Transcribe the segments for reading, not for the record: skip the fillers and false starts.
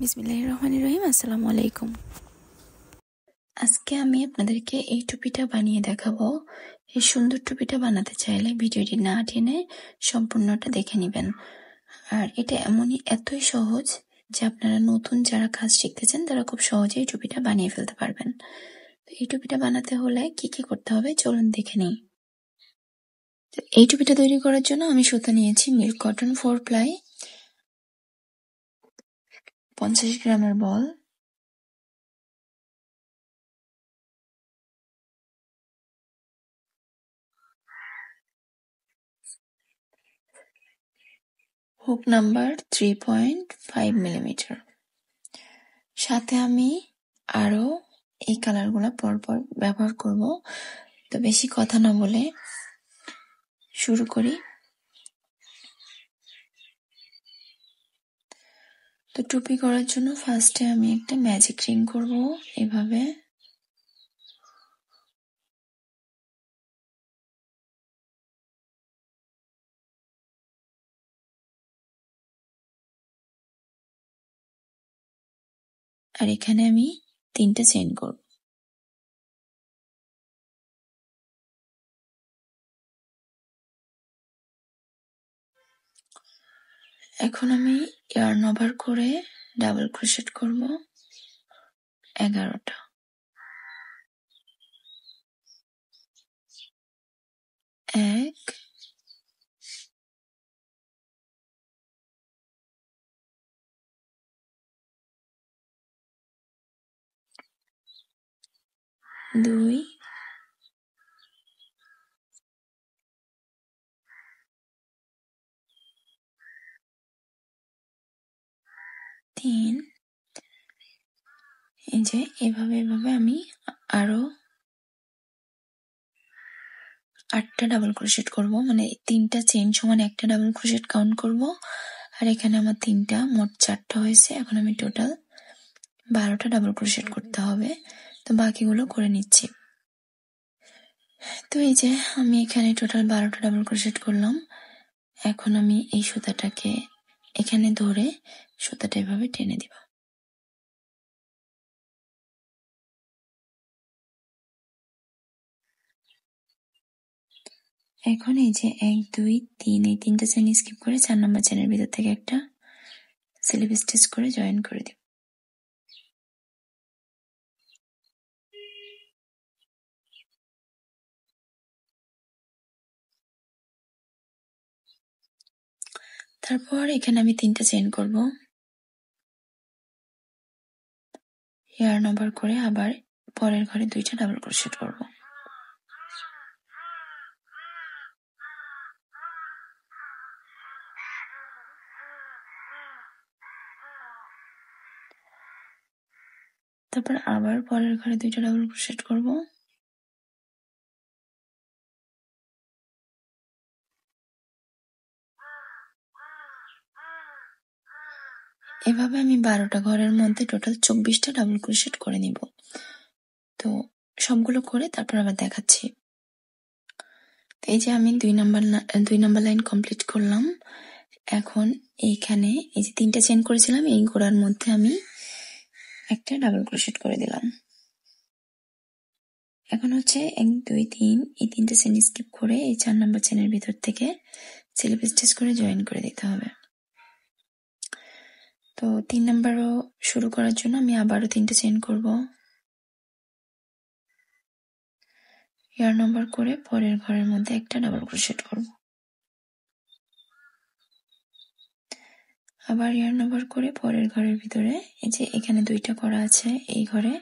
বিসমিল্লাহির রহমানির রহিম। আসসালামু আলাইকুম। আজকে আমি আপনাদেরকে এই টুপিটা বানিয়ে দেখাবো। এই সুন্দর টুপিটা বানাতে চাইলে ভিডিওটি না টেনে সম্পূর্ণটা দেখে নেবেন। আর এটা এতই সহজ যে আপনারা নতুন যারা কাজ শিখতেছেন তারা খুব সহজেই টুপিটা বানিয়ে ফেলতে পারবেন। তো এই টুপিটা বানাতে হলে কি কি করতে হবে চলুন দেখে নিই। এই টুপিটা তৈরি করার জন্য আমি সুতা নিয়েছি মিল্ক কটন 4 প্লাই, 50 গ্রামের বল, হুক নাম্বার 3.5 মিলিমিটার। সাথে আমি আরো এই কালারগুলো পরপর ব্যবহার করব। তো বেশি কথা না বলে শুরু করি। তো টুপি করার জন্য ফার্স্টে আমি একটা ম্যাজিক রিং করব এভাবে। আর এখানে আমি 3টা চেইন করব। এখন আমি ইয়ার্ন ওভার করে ডাবল ক্রোশেট করব 11টা। 1, 2, 3। এই যে এভাবে আমি আরো 8টা ডাবল ক্রোশেট করব, মানে 3টা চেইন সমান একটা ডাবল ক্রোশেট কাউন্ট করব। আর এখানে আমার 3টা, মোট 4টা হয়েছে। এখন আমি টোটাল 12টা ডাবল ক্রোশেট করতে হবে। তো বাকিগুলো করে নিচ্ছি। তো এই যে আমি এখানে টোটাল 12টা ডাবল ক্রোশেট করলাম। এখন আমি এই সুতাটাকে এখানে ধরে সুতাটা এভাবে টেনে দিব। এখন এই যে 1, 2, 3 এই 3টা চেইন স্কিপ করে 4 নম্বর চেইনের ভিতর থেকে একটা স্লিপ স্টিচ করে জয়েন করে দিব। তারপর এখানে আমি 3টা চেইন করব, ইয়ার্ন ওভার করে আবার পরের ঘরে 2টা ডাবল ক্রোশেট করব। তারপর আবার পরের ঘরে 2টা ডাবল ক্রোশেট করব। এভাবে আমি 12টা ঘরের মধ্যে টোটাল 24টা ডাবল ক্রোশেট করে নিব। তো সবগুলো করে তারপর আবার দেখাচ্ছি। এই যে আমি 2 নাম্বার লাইন কমপ্লিট করলাম। এখন এইখানে এই যে 3টা চেইন করেছিলাম এই গোড়ার মধ্যে আমি একটা ডাবল ক্রোশেট করে দিলাম। এখন হচ্ছে 1, 2, 3 এই 3টা চেইন স্কিপ করে এই 4 নাম্বার চেইনের ভিতর থেকে স্লিপ স্টিচ করে জয়েন করে দিতে হবে। তো 3 নাম্বারও শুরু করার জন্য আমি আবারও 3টা চেইন করব, ইয়ার্ন ওভার করে পরের ঘরের মধ্যে একটা ডাবল ক্রোশেট করব, আবার ইয়ার্ন ওভার করে পরের ঘরের ভিতরে এই যে এখানে 2টা করা আছে এই ঘরে,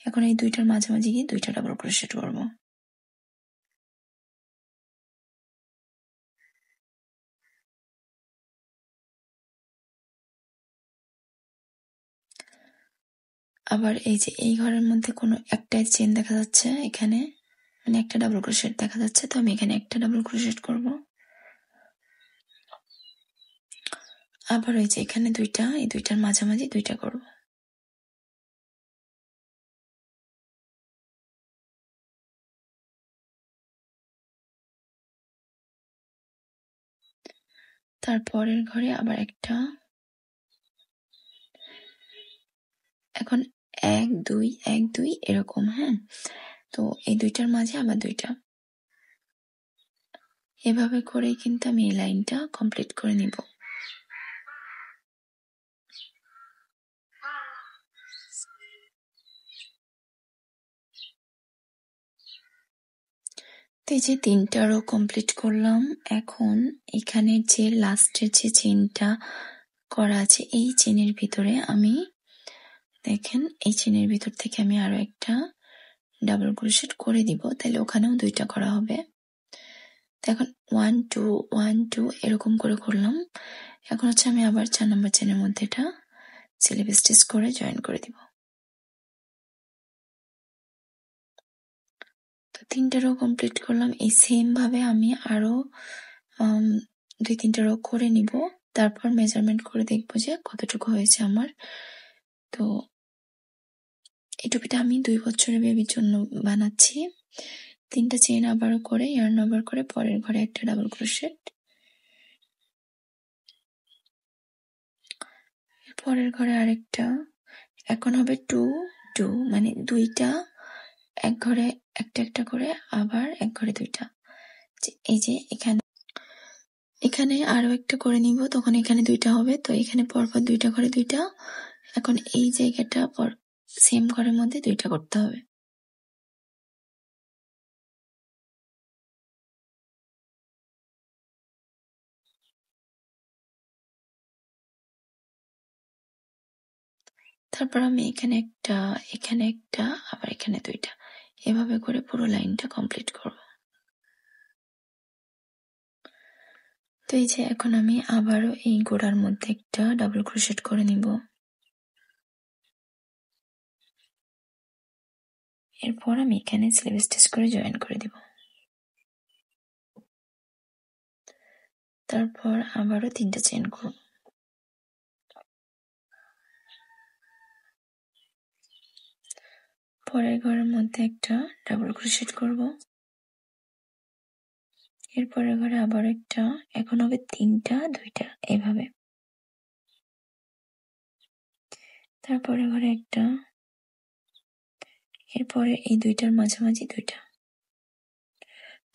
এখন এই 2টার মাঝামাঝি গিয়ে 2টা ডাবল ক্রোশেট করব। আবার এই যে এই ঘরের মধ্যে কোনো একটাই চেইন দেখা যাচ্ছে, এখানে মানে একটা ডাবল ক্রোশেট দেখা যাচ্ছে, তো আমি এখানে একটা ডাবল ক্রোশেট করব। আবার এই যে এখানে 2টা, এই 2টার মাঝামাঝি 2টা করব। তারপরের ঘরে আবার একটা, এখন 1 2 1 2 এরকম, হ্যাঁ। তো এই দুইটার মাঝে আবার দুইটা, এভাবে করেই কিন্তু আমি এই লাইনটা কমপ্লিট করে নিব। তো এই যে 3টা রো কমপ্লিট করলাম। এখন এখানে যে লাস্টের যে চেইনটা করা আছে, এই চেইনের ভিতরে আমি দেখেন এই চেইনের ভিতর থেকে আমি আরো একটা ডাবল ক্রোশেট করে দিব, তাহলে ওখানেও 2টা করা হবে। এখন 1 2 1 2 এরকম করে করলাম। এখন হচ্ছে আমি আবার 4 নম্বর চেইনের মধ্যে এটা স্লিপ স্টিচ করে জয়েন করে দিব। তো 3টা রো কমপ্লিট করলাম। এই সেম ভাবে আমি আরো 2-3টা রো করে নিব, তারপর মেজারমেন্ট করে দেখবো যে কতটুকু হয়েছে আমার। তো এই টুপিটা আমি 2 বছরের বেবির জন্য বানাচ্ছি। 3টা চেইন আবার করে ইয়ার্ন ওভার করে পরের ঘরে একটা ডাবল ক্রোশেট, পরের ঘরে আরেকটা। এখন হবে 2 2, মানে 2টা এক ঘরে একটা একটা করে, আবার এক ঘরে 2টা। এই যে এখানে আরো একটা করে নিব, তখন এখানে 2টা হবে। তো এখানে পরপর 2টা ঘরে 2টা। এখন এই জায়গাটা সেম ঘরের মধ্যে 2টা করতে হবে। তারপর আমি এখানে একটা, এখানে একটা, আবার এখানে 2টা, এভাবে করে পুরো লাইনটা কমপ্লিট করব। তো এই যে এখন আমি আবারও এই গোড়ার মধ্যে একটা ডাবল ক্রোশেট করে নিব। এরপর আমি এখানে স্লিপ স্টিচ করে জয়েন করে দিব। তারপর আবারও 3টা চেইন করব। পরের ঘরের মধ্যে একটা ডাবল ক্রোশেট করব। এরপরের ঘরে আবার একটা, এখন হবে 3টা 2টা এভাবে। তারপরে ঘরে একটা, এরপরে এই 2টার মাঝামাঝি 2টা।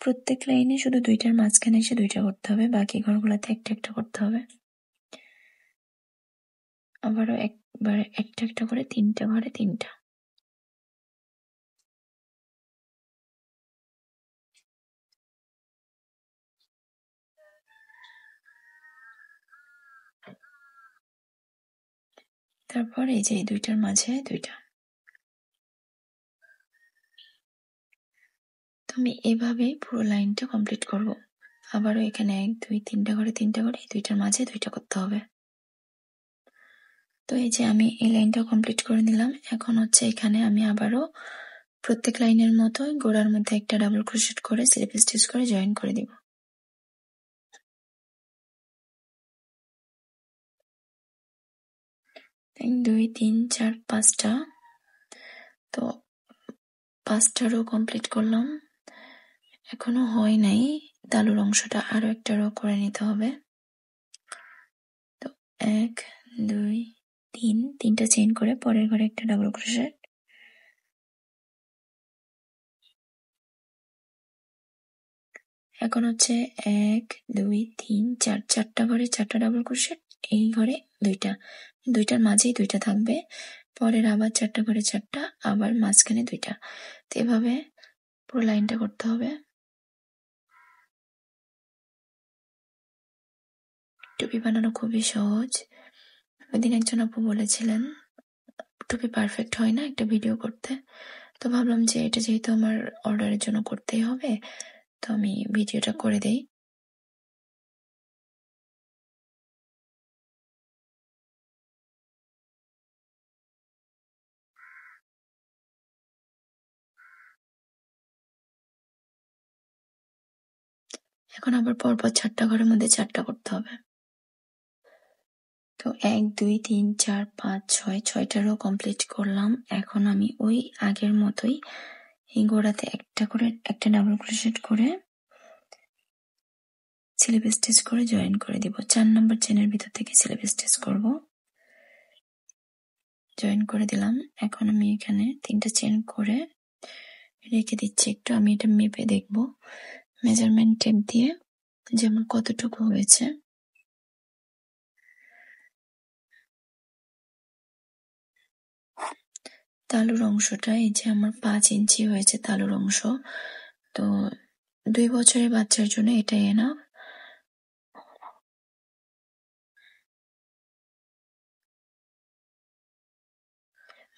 প্রত্যেক লাইনে শুধু 2টার মাঝখানে এসে 2টা করতে হবে, বাকি ঘরগুলোতে একটা একটা করতে হবে। আবারও একবারে একটা একটা করে 3টা ঘরে 3টা। তারপর এই যে এই 2টার মাঝে 2টা। তো আমি এভাবেই পুরো লাইনটা কমপ্লিট করব। আবারও এখানে 1 2 3টা ঘরে 3টা করে, এই 2টার মাঝে 2টা করতে হবে। তো এই যে আমি এই লাইনটা কমপ্লিট করে নিলাম। এখন হচ্ছে এখানে আমি আবারও প্রত্যেক লাইনের মতোই গোড়ার মধ্যে একটা ডাবল ক্রোশেট করে স্লিপ স্টিচ করে জয়েন করে দিব। 1 2 3 4 5টা। তো 5টা রো কমপ্লিট করলাম। এখনো হয় নাই, তালুর অংশটা আরো একটা রো করে নিতে হবে। তো 1 2 3, 3টা চেইন করে পরের ঘরে একটা ডাবল ক্রোশেট। এখন হচ্ছে 1 2 3 4, 4টা ঘরে 4টা ডাবল ক্রোশেট, এই ঘরে 2টা, 2টার মাঝেই 2টা থাকবে। পরের আবার 4টা ঘরে 4টা, আবার মাঝখানে 2টা। তো এভাবে পুরো লাইনটা করতে হবে। টুপি বানানো খুবই সহজ। ওইদিন একজন আপু বলেছিলেন টুপি পারফেক্ট হয় না একটা ভিডিও করতে, তো ভাবলাম যে এটা যেহেতু আমার অর্ডারের জন্য করতেই হবে, তো আমি ভিডিওটা করে দেই। এখন আবার পরপর 4টা ঘরের মধ্যে 4টা করতে হবে। তো 1 2 3 4 5 6, 6টা রো কমপ্লিট করলাম। এখন আমি ওই আগের মতোই এই গোড়াতে একটা করে একটা ডাবল ক্রোশেট করে স্লিপ স্টিচ করে জয়েন করে দিব। 4 নম্বর চেনের ভিতর থেকে স্লিপ স্টিচ করব। জয়েন করে দিলাম। এখন আমি এখানে 3টা চেন করে রেখে দিচ্ছি একটু। আমি এটা মেপে দেখব মেজারমেন্ট টেপ দিয়ে যে আমার কতটুকু হয়েছে। তালুর অংশটা এই যে আমার 5 ইঞ্চি হয়েছে তালুর অংশ। তো 2 বছরের বাচ্চার জন্য এটাই এনাফ।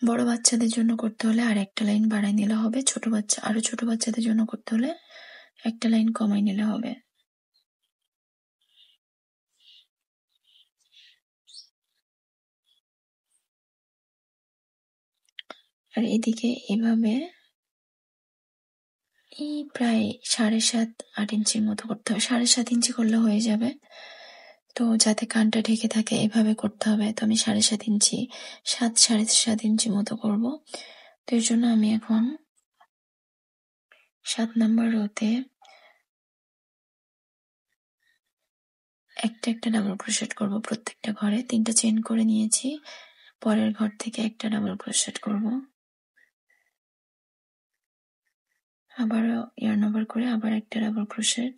বড় বাচ্চাদের জন্য করতে হলে আর একটা লাইন বাড়াই নিলে হবে। আরো ছোট বাচ্চাদের জন্য করতে হলে একটা লাইন কমাই নিলে হবে। আর এদিকে এভাবে এই প্রায় 7.5-8 ইঞ্চির মতো করতে হবে। 7.5 ইঞ্চি করলে হয়ে যাবে। তো যাতে কানটা ঢেকে থাকে এভাবে করতে হবে। তো আমি 7.5 ইঞ্চি 7.5 ইঞ্চি মতো করব। তো এর জন্য আমি এখন 7 নাম্বার রোতে একটা ডাবল ক্রোশেট করব। প্রত্যেকটা ঘরে 3টা চেন করে নিয়েছি। পরের ঘর থেকে একটা ডাবল ক্রোশেট করব। আবারও ইয়ার্ন ওভার করে আবার একটা ডাবল ক্রোশেট,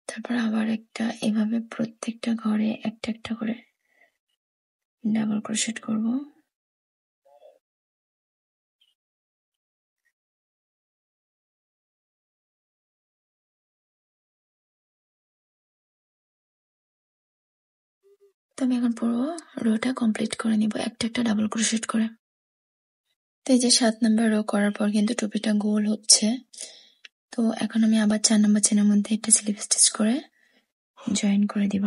তারপর আবার একটা। এভাবে প্রত্যেকটা ঘরে একটা করে ডাবল ক্রোশেট করব। তো আমি এখন পুরো রোটা কমপ্লিট করে নিব একটা ডাবল ক্রোশেট করে। তো এই যে 7 নাম্বার রো করার পর কিন্তু টুপিটা গোল হচ্ছে। তো এখন আমি আবার 4 নাম্বার চেনের মধ্যে একটা স্লিপ স্টিচ করে জয়েন করে দিব।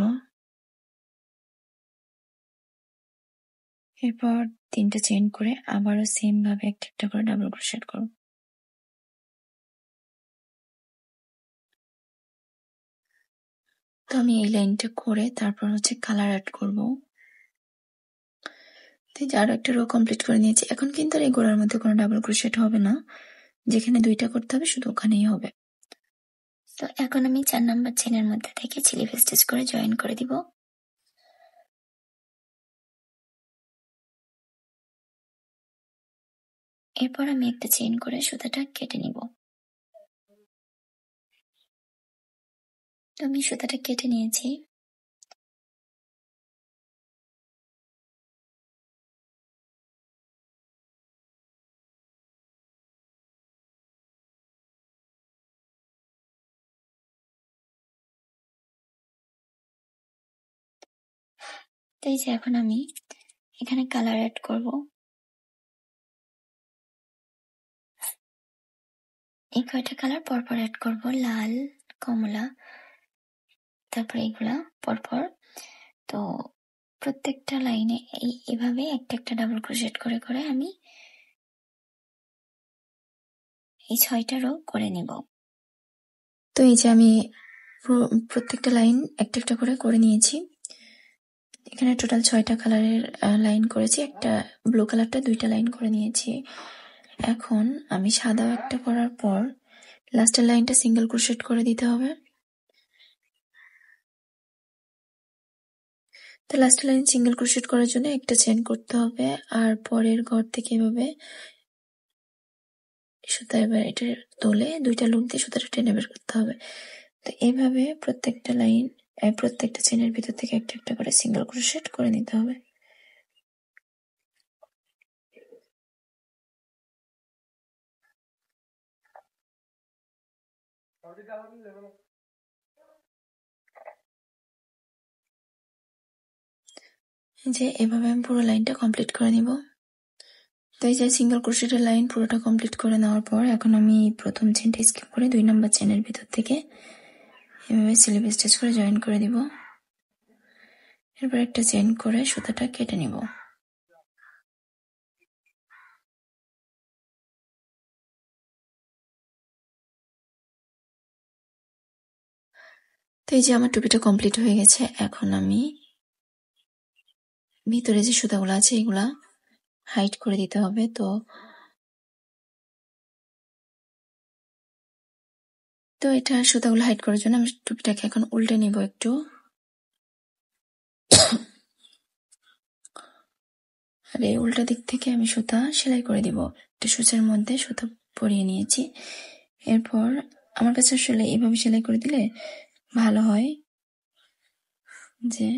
এরপর 3টা চেন করে আবারও সেম ভাবে একটা করে ডাবল ক্রোশেট করব। তো আমি এই লাইনটা করে তারপর হচ্ছে কালার অ্যাড করব। আরো একটা রো কমপ্লিট করে নিয়েছি। এখন কিন্তু আর এই গোড়ার মধ্যে কোনো ডাবল ক্রোশেট হবে না, যেখানে 2টা করতে হবে শুধু ওখানেই হবে। তো এখন আমি 4 নাম্বার চেনের মধ্যে থেকে স্লিপ স্টিচ করে জয়েন করে দিব। এরপর আমি একটা চেইন করে সুতাটা কেটে নিব। তো আমি সুতাটা কেটে নিয়েছি। তো এই যে এখন আমি এখানে কালার অ্যাড করব। এই কয়টা কালার পরপর অ্যাড করব, লাল, কমলা, তারপরে এগুলা পরপর। তো প্রত্যেকটা লাইনে এভাবে একটা ডাবল ক্রোশেট করে করে আমি এই 6টা রো করে নিব। তো এই যে আমি প্রত্যেকটা লাইন একটা করে করে নিয়েছি। এখানে টোটাল 6টা কালারের লাইন করেছি। একটা ব্লু কালারটা 2টা লাইন করে নিয়েছি। এখন আমি সাদা একটা করার পর লাস্টের লাইনটা সিঙ্গেল ক্রোশেট করে দিতে হবে। তো লাস্টের লাইন সিঙ্গেল ক্রোশেট করার জন্য একটা চেন করতে হবে। আর পরের ঘর থেকে এভাবে সুতা এবার এটা তোলে 2টা লুপ দিয়ে সুতাটা টেনে বের করতে হবে। তো এইভাবে প্রত্যেকটা লাইন প্রত্যেকটা চেনের ভিতর থেকে একটা করে সিঙ্গেল ক্রোশেট করে নিতে হবে। যে এভাবে আমি পুরো লাইনটা কমপ্লিট করে নিব। তো এই যে সিঙ্গেল ক্রোশেটের লাইন পুরোটা কমপ্লিট করে নেওয়ার পর এখন আমি প্রথম চেনটা স্কিপ করে 2 নাম্বার চেনের ভিতর থেকে এভাবে স্লিপ স্টিচ করে জয়েন করে দিব। এরপর একটা চেন করে সুতাটা কেটে নিব। তো এই যে আমার টুপিটা কমপ্লিট হয়ে গেছে। এখন আমি ভিতরে যে সুতাগুলো আছে এগুলা হাইড করে দিতে হবে। তো এটা সুতাগুলো হাইড করার জন্য আমি টুপিটাকে এখন উল্টে নিব একটু। আর এই উল্টা দিক থেকে আমি সুতা সেলাই করে দিব। একটা সূচের মধ্যে সুতা পরিয়ে নিয়েছি। এরপর আমার কাছে আসলে এভাবে সেলাই করে দিলে ভালো হয়, যে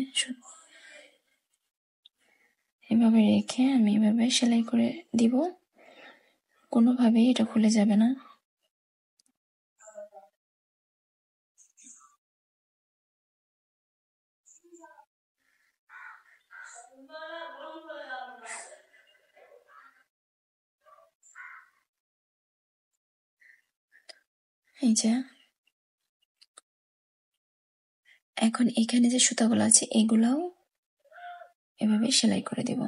এভাবে রেখে আমি এভাবে সেলাই করে দিব, কোনোভাবেই এটা খুলে যাবে না। এই যে এখন এখানে যে সুতাগুলো আছে এগুলাও এভাবে সেলাই করে দিব।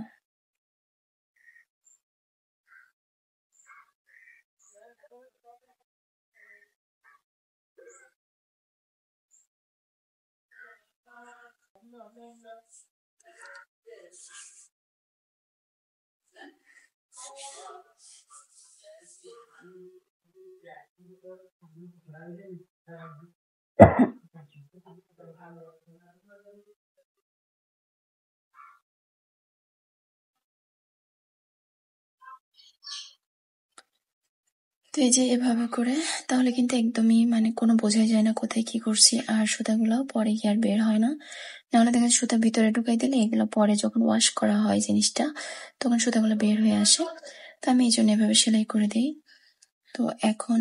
তো এই যে এভাবে করে তাহলে কিন্তু একদমই মানে কোনো বোঝাই যায় না কোথায় কি করছি, আর সুতাগুলো পরে কি আর বের হয় না। নাহলে দেখা যায় সুতা ভিতরে ঢুকাই দিলে এগুলো পরে যখন ওয়াশ করা হয় জিনিসটা তখন সুতাগুলো বের হয়ে আসে। তো আমি এই জন্য এভাবে সেলাই করে দিই। তো এখন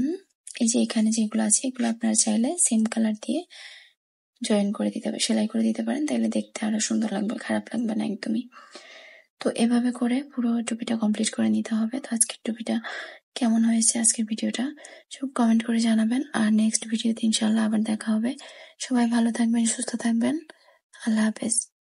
এই যে এখানে যেগুলো আছে এগুলো আপনারা চাইলে সেম কালার দিয়ে জয়েন করে দিতে পারেন, সেলাই করে দিতে পারেন, তাহলে দেখতে আরো সুন্দর লাগবে, খারাপ লাগবে না একদমই। তো এভাবে করে পুরো টুপিটা কমপ্লিট করে নিতে হবে। তো আজকের টুপিটা কেমন হয়েছে, আজকের ভিডিওটা সব কমেন্ট করে জানাবেন। আর নেক্সট ভিডিওতে ইনশাল্লাহ আবার দেখা হবে। সবাই ভালো থাকবেন, সুস্থ থাকবেন। আল্লাহ হাফেজ।